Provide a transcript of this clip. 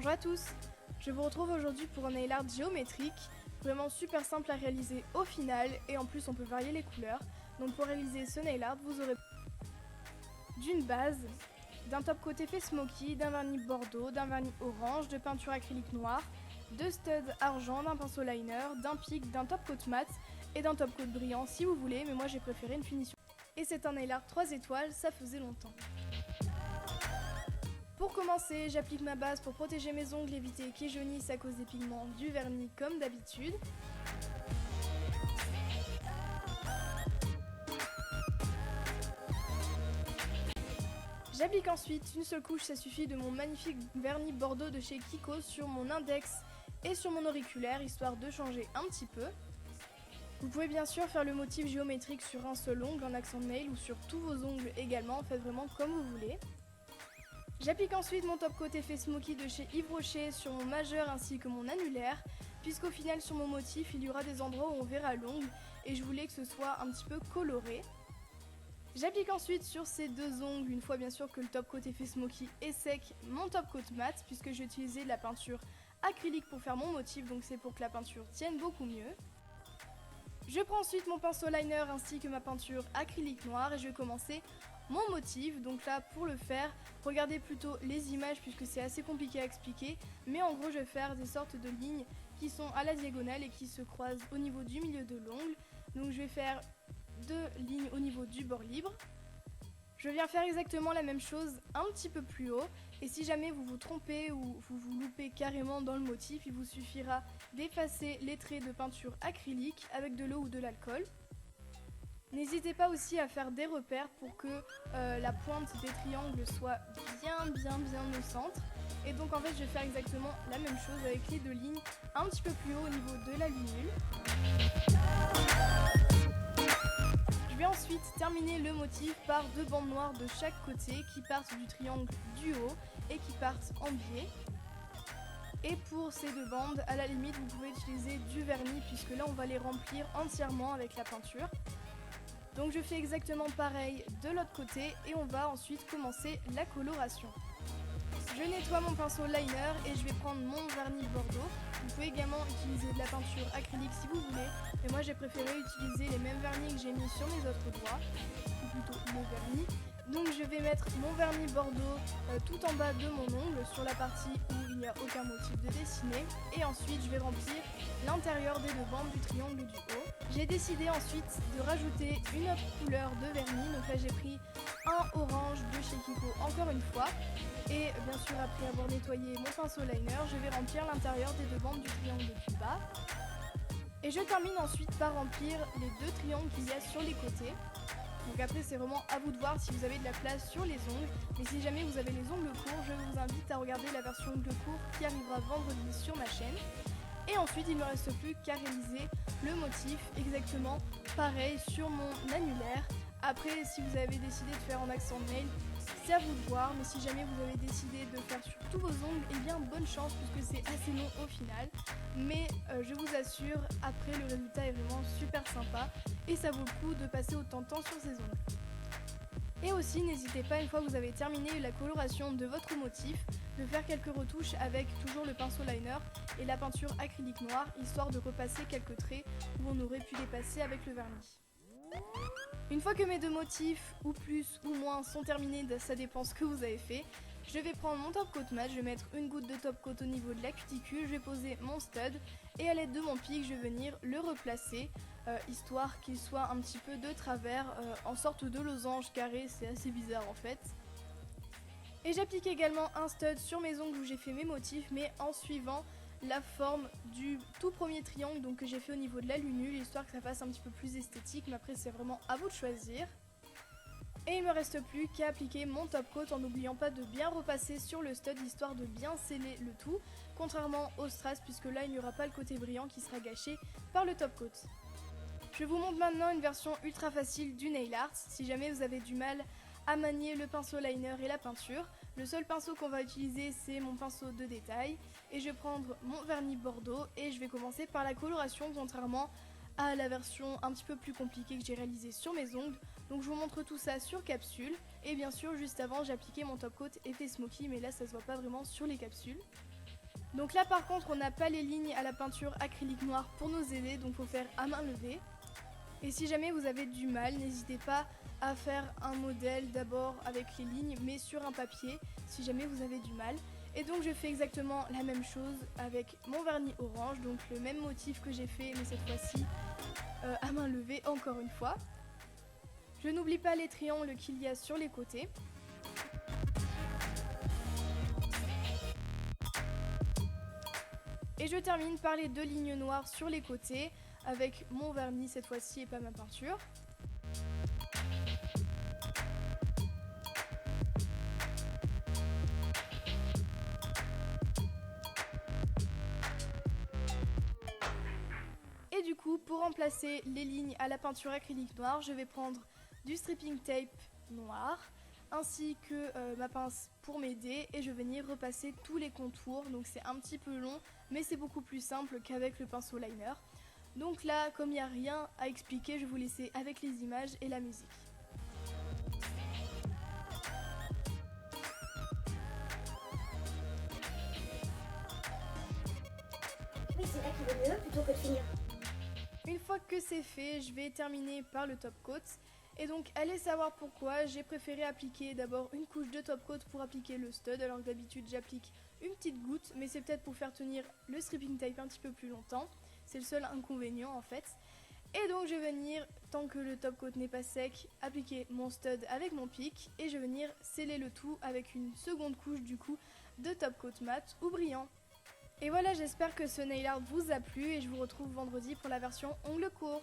Bonjour à tous, je vous retrouve aujourd'hui pour un nail art géométrique, vraiment super simple à réaliser au final et en plus on peut varier les couleurs. Donc pour réaliser ce nail art, vous aurez d'une base, d'un top coat effet smoky, d'un vernis bordeaux, d'un vernis orange, de peinture acrylique noire, de studs argent, d'un pinceau liner, d'un pic, d'un top coat mat et d'un top coat brillant si vous voulez, mais moi j'ai préféré une finition. Et c'est un nail art 3 étoiles, ça faisait longtemps. Pour commencer, j'applique ma base pour protéger mes ongles, éviter qu'ils jaunissent à cause des pigments du vernis comme d'habitude. J'applique ensuite une seule couche, ça suffit, de mon magnifique vernis bordeaux de chez Kiko sur mon index et sur mon auriculaire, histoire de changer un petit peu. Vous pouvez bien sûr faire le motif géométrique sur un seul ongle en accent nail ou sur tous vos ongles également, faites vraiment comme vous voulez. J'applique ensuite mon top coat effet smoky de chez Yves Rocher sur mon majeur ainsi que mon annulaire, puisqu'au final sur mon motif il y aura des endroits où on verra l'ongle et je voulais que ce soit un petit peu coloré. J'applique ensuite sur ces deux ongles, une fois bien sûr que le top coat effet smoky est sec, mon top coat mat, puisque j'ai utilisé de la peinture acrylique pour faire mon motif, donc c'est pour que la peinture tienne beaucoup mieux. Je prends ensuite mon pinceau liner ainsi que ma peinture acrylique noire et je vais commencer mon motif. Donc là, pour le faire, regardez plutôt les images puisque c'est assez compliqué à expliquer, mais en gros je vais faire des sortes de lignes qui sont à la diagonale et qui se croisent au niveau du milieu de l'ongle. Donc je vais faire deux lignes au niveau du bord libre. Je viens faire exactement la même chose un petit peu plus haut, et si jamais vous vous trompez ou vous vous loupez carrément dans le motif, il vous suffira d'effacer les traits de peinture acrylique avec de l'eau ou de l'alcool. N'hésitez pas aussi à faire des repères pour que la pointe des triangles soit bien au centre. Et donc en fait je vais faire exactement la même chose avec les deux lignes un petit peu plus haut au niveau de la lunule. Je vais ensuite terminer le motif par deux bandes noires de chaque côté qui partent du triangle du haut et qui partent en biais. Et pour ces deux bandes, à la limite, vous pouvez utiliser du vernis puisque là on va les remplir entièrement avec la peinture. Donc je fais exactement pareil de l'autre côté et on va ensuite commencer la coloration. Je nettoie mon pinceau liner et je vais prendre mon vernis bordeaux. Vous pouvez également utiliser de la peinture acrylique si vous voulez, mais moi j'ai préféré utiliser les mêmes vernis que j'ai mis sur mes autres doigts, ou plutôt le vernis. Donc je vais mettre mon vernis bordeaux tout en bas de mon ongle, sur la partie où il n'y a aucun motif de dessiner, et ensuite je vais remplir l'intérieur des deux bandes du triangle du haut. J'ai décidé ensuite de rajouter une autre couleur de vernis, donc là j'ai pris un orange de chez Kiko encore une fois. Et bien sûr après avoir nettoyé mon pinceau liner, je vais remplir l'intérieur des deux bandes du triangle du bas. Et je termine ensuite par remplir les deux triangles qu'il y a sur les côtés. Donc après c'est vraiment à vous de voir si vous avez de la place sur les ongles. Mais si jamais vous avez les ongles courts, je vous invite à regarder la version ongles courts qui arrivera vendredi sur ma chaîne. Et ensuite il ne me reste plus qu'à réaliser le motif exactement pareil sur mon annulaire. Après si vous avez décidé de faire en accent nail, c'est à vous de voir, mais si jamais vous avez décidé de faire sur tous vos ongles, eh bien bonne chance puisque c'est assez long au final. Mais je vous assure, après le résultat est vraiment super sympa et ça vaut le coup de passer autant de temps sur ces ongles. Et aussi n'hésitez pas, une fois que vous avez terminé la coloration de votre motif, de faire quelques retouches avec toujours le pinceau liner et la peinture acrylique noire, histoire de repasser quelques traits où on aurait pu les passer avec le vernis. Une fois que mes deux motifs, ou plus ou moins, sont terminés, ça dépend ce que vous avez fait, je vais prendre mon top coat mat, je vais mettre une goutte de top coat au niveau de la cuticule, je vais poser mon stud et à l'aide de mon pic, je vais venir le replacer, histoire qu'il soit un petit peu de travers, en sorte de losange carré, c'est assez bizarre en fait. Et j'applique également un stud sur mes ongles où j'ai fait mes motifs, mais en suivant la forme du tout premier triangle donc que j'ai fait au niveau de la lunule, histoire que ça fasse un petit peu plus esthétique, mais après c'est vraiment à vous de choisir. Et il me reste plus qu'à appliquer mon top coat en n'oubliant pas de bien repasser sur le stud histoire de bien sceller le tout, contrairement au strass puisque là il n'y aura pas le côté brillant qui sera gâché par le top coat. Je vous montre maintenant une version ultra facile du nail art. Si jamais vous avez du mal à manier le pinceau liner et la peinture, le seul pinceau qu'on va utiliser c'est mon pinceau de détail et je vais prendre mon vernis bordeaux et je vais commencer par la coloration, contrairement à la version un petit peu plus compliquée que j'ai réalisée sur mes ongles. Donc je vous montre tout ça sur capsule et bien sûr juste avant j'ai appliqué mon top coat effet smoky, mais là ça se voit pas vraiment sur les capsules. Donc là par contre on n'a pas les lignes à la peinture acrylique noire pour nous aider, donc il faut faire à main levée. Et si jamais vous avez du mal, n'hésitez pas à faire un modèle d'abord avec les lignes mais sur un papier si jamais vous avez du mal. Et donc je fais exactement la même chose avec mon vernis orange, donc le même motif que j'ai fait mais cette fois-ci à main levée encore une fois. Je n'oublie pas les triangles qu'il y a sur les côtés. Et je termine par les 2 lignes noires sur les côtés avec mon vernis cette fois-ci et pas ma peinture. Et du coup, pour remplacer les lignes à la peinture acrylique noire, je vais prendre du stripping tape noir ainsi que ma pince pour m'aider et je vais venir repasser tous les contours. Donc c'est un petit peu long mais c'est beaucoup plus simple qu'avec le pinceau liner. Donc là, comme il n'y a rien à expliquer, je vais vous laisser avec les images et la musique. Oui, c'est là qu'il vaut mieux plutôt que de finir. Une fois que c'est fait, je vais terminer par le top coat. Et donc allez savoir pourquoi j'ai préféré appliquer d'abord une couche de top coat pour appliquer le stud, alors que d'habitude j'applique une petite goutte, mais c'est peut-être pour faire tenir le stripping tape un petit peu plus longtemps. C'est le seul inconvénient en fait. Et donc je vais venir, tant que le top coat n'est pas sec, appliquer mon stud avec mon pic et je vais venir sceller le tout avec une seconde couche du coup de top coat mat ou brillant. Et voilà, j'espère que ce nail art vous a plu et je vous retrouve vendredi pour la version ongles courts.